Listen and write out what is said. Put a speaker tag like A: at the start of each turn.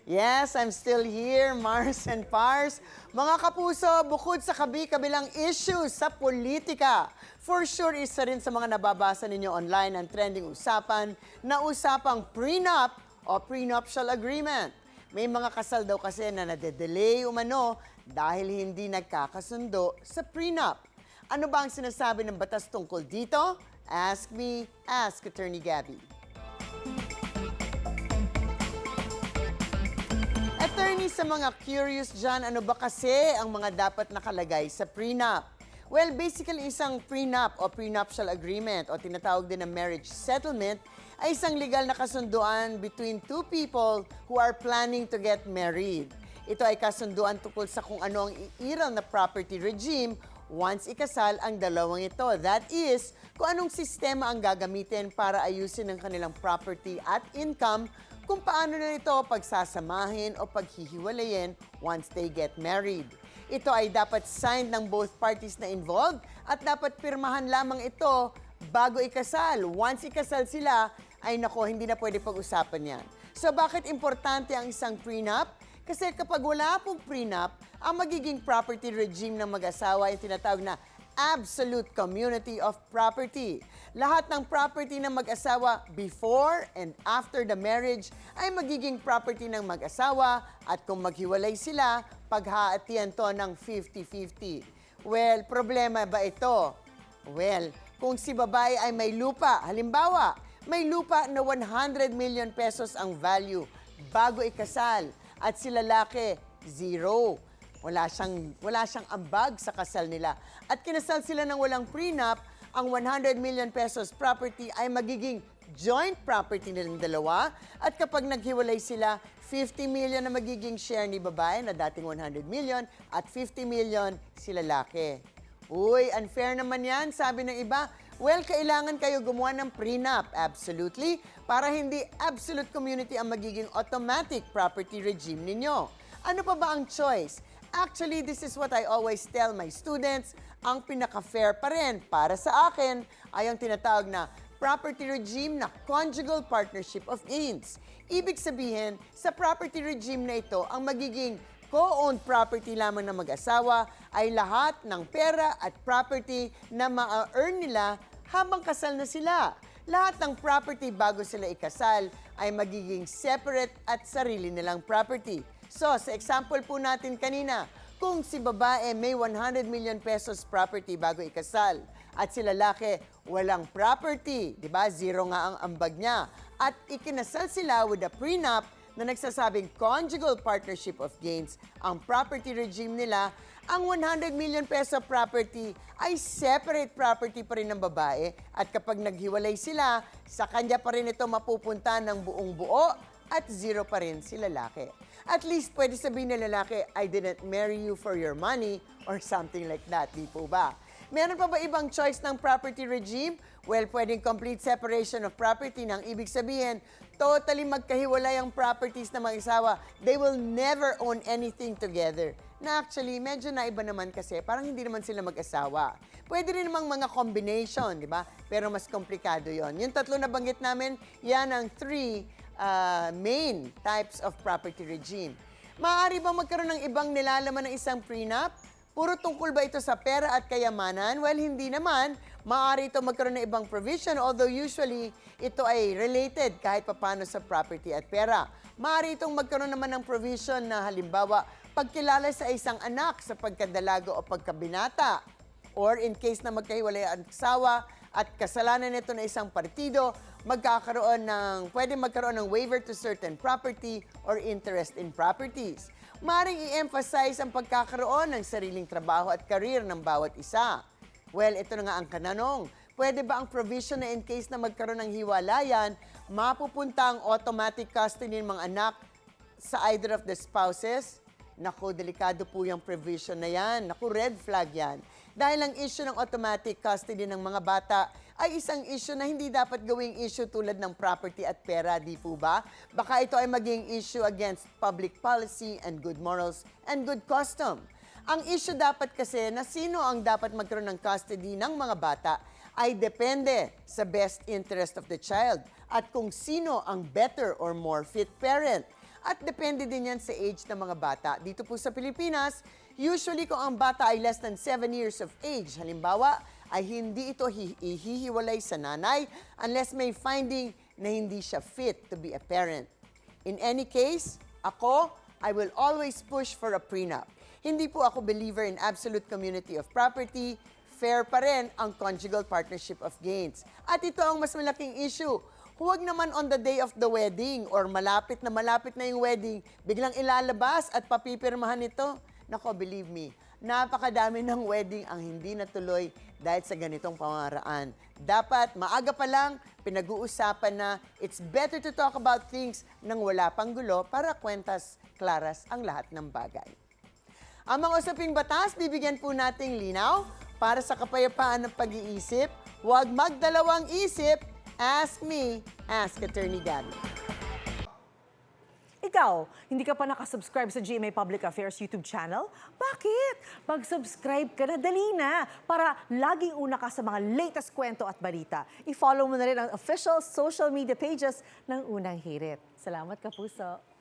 A: Yes, I'm still here, Mars and Pars. Mga kapuso, bukod sa kabi-kabilang issues sa politika, for sure isa rin sa mga nababasa ninyo online ang trending usapan na usapang prenup o prenuptial agreement. May mga kasal daw kasi na nade-delay umano dahil hindi nagkakasundo sa prenup. Ano ba ang sinasabi ng batas tungkol dito? Ask me, ask Attorney Gabby. Attorney, sa mga curious dyan, ano ba kasi ang mga dapat nakalagay sa prenup? Well, basically isang prenup o prenuptial agreement o tinatawag din na marriage settlement ay isang legal na kasunduan between two people who are planning to get married. Ito ay kasunduan tungkol sa kung ano ang iiral na property regime once ikasal ang dalawang ito. That is, kung anong sistema ang gagamitin para ayusin ang kanilang property at income, kung paano na ito pagsasamahin o paghihiwalayin once they get married. Ito ay dapat signed ng both parties na involved at dapat pirmahan lamang ito bago ikasal. Once ikasal sila, ay nako, hindi na pwede pag-usapan yan. So bakit importante ang isang prenup? Kasi kapag wala pong prenup, ang magiging property regime ng mag-asawa ay tinatawag na absolute community of property. Lahat ng property ng mag-asawa before and after the marriage ay magiging property ng mag-asawa at kung maghiwalay sila, paghahatian to ng 50-50. Well, problema ba ito? Well, kung si babae ay may lupa, halimbawa, may lupa na 100 million pesos ang value bago ikasal at si lalaki, zero. Wala siyang ambag sa kasal nila. At kinasal sila ng walang prenup, ang 100 million pesos property ay magiging joint property nilang dalawa. At kapag naghiwalay sila, 50 million na magiging share ni babae na dating 100 million at 50 million si lalaki. Uy, unfair naman yan, sabi ng iba. Well, kailangan kayo gumawa ng prenup, absolutely, para hindi absolute community ang magiging automatic property regime ninyo. Ano pa ba ang choice? Actually, this is what I always tell my students. Ang pinaka-fair pa rin para sa akin ay ang tinatawag na property regime na conjugal partnership of gains. Ibig sabihin, sa property regime na ito, ang magiging co-owned property lamang ng mag-asawa ay lahat ng pera at property na ma-earn nila habang kasal na sila. Lahat ng property bago sila ikasal ay magiging separate at sarili nilang property. So, sa example po natin kanina, kung si babae may 100 million pesos property bago ikasal at si lalaki walang property, di ba? Zero nga ang ambag niya. At ikinasal sila with a prenup na nagsasabing conjugal partnership of gains, ang property regime nila, ang 100 million peso property ay separate property pa rin ng babae at kapag naghiwalay sila, sa kanya pa rin ito mapupunta ng buong buo at zero pa rin si lalaki. At least pwede sabihin ng lalaki, I didn't marry you for your money or something like that, di po ba? Meron pa ba ibang choice ng property regime? Well, pwedeng complete separation of property nang ibig sabihin, totally magkahiwalay ang properties ng mga asawa. They will never own anything together. Na actually, medyo naiba naman kasi, parang hindi naman sila mag-asawa. Pwede rin namang mga combination, di ba? Pero mas komplikado yon. Yung tatlo na banggit namin, yan ang three main types of property regime. Maaari ba magkaroon ng ibang nilalaman ng isang prenup? Puro tungkol ba ito sa pera at kayamanan? Well, hindi naman. Maaari ito magkaroon ng ibang provision, although usually ito ay related kahit papano sa property at pera. Maaari itong magkaroon naman ng provision na halimbawa, pagkilala sa isang anak sa pagkadalaga o pagkabinata. Or in case na magkahiwalay ang asawa at kasalanan nito na isang partido, pwede magkaroon ng waiver to certain property or interest in properties. Maring i-emphasize ang pagkakaroon ng sariling trabaho at career ng bawat isa. Well, ito na nga ang kananong. Pwede ba ang provision na in case na magkaroon ng hiwalayan, mapupunta ang automatic custody ng mga anak sa either of the spouses? Naku, delikado po yung provision na yan. Naku, red flag yan. Dahil ang issue ng automatic custody ng mga bata ay isang issue na hindi dapat gawing issue tulad ng property at pera, di po ba? Baka ito ay maging issue against public policy and good morals and good custom. Ang issue dapat kasi na sino ang dapat magkaroon ng custody ng mga bata ay depende sa best interest of the child at kung sino ang better or more fit parent. At depende din yan sa age ng mga bata. Dito po sa Pilipinas, usually kung ang bata ay less than 7 years of age, halimbawa, ay hindi ito ihihiwalay sa nanay unless may finding na hindi siya fit to be a parent. In any case, ako, I will always push for a prenup. Hindi po ako believer in absolute community of property. Fair pa rin ang conjugal partnership of gains. At ito ang mas malaking issue. Huwag naman on the day of the wedding or malapit na yung wedding, biglang ilalabas at papipirmahan ito. Nako, believe me, napakadami ng wedding ang hindi natuloy dahil sa ganitong pamaraan. Dapat maaga pa lang, pinag-uusapan na it's better to talk about things nang wala pang gulo para kwentas klaras ang lahat ng bagay. Ang mga usaping batas, bibigyan po nating linaw para sa kapayapaan ng pag-iisip. Huwag magdalawang isip. Ask me, ask Attorney Gabby.
B: Ikaw, hindi ka pa nakasubscribe sa GMA Public Affairs YouTube channel? Bakit? Mag-subscribe ka na, dali na, para laging una ka sa mga latest kwento at balita. I-follow mo na rin ang official social media pages ng Unang Hirit. Salamat, Kapuso.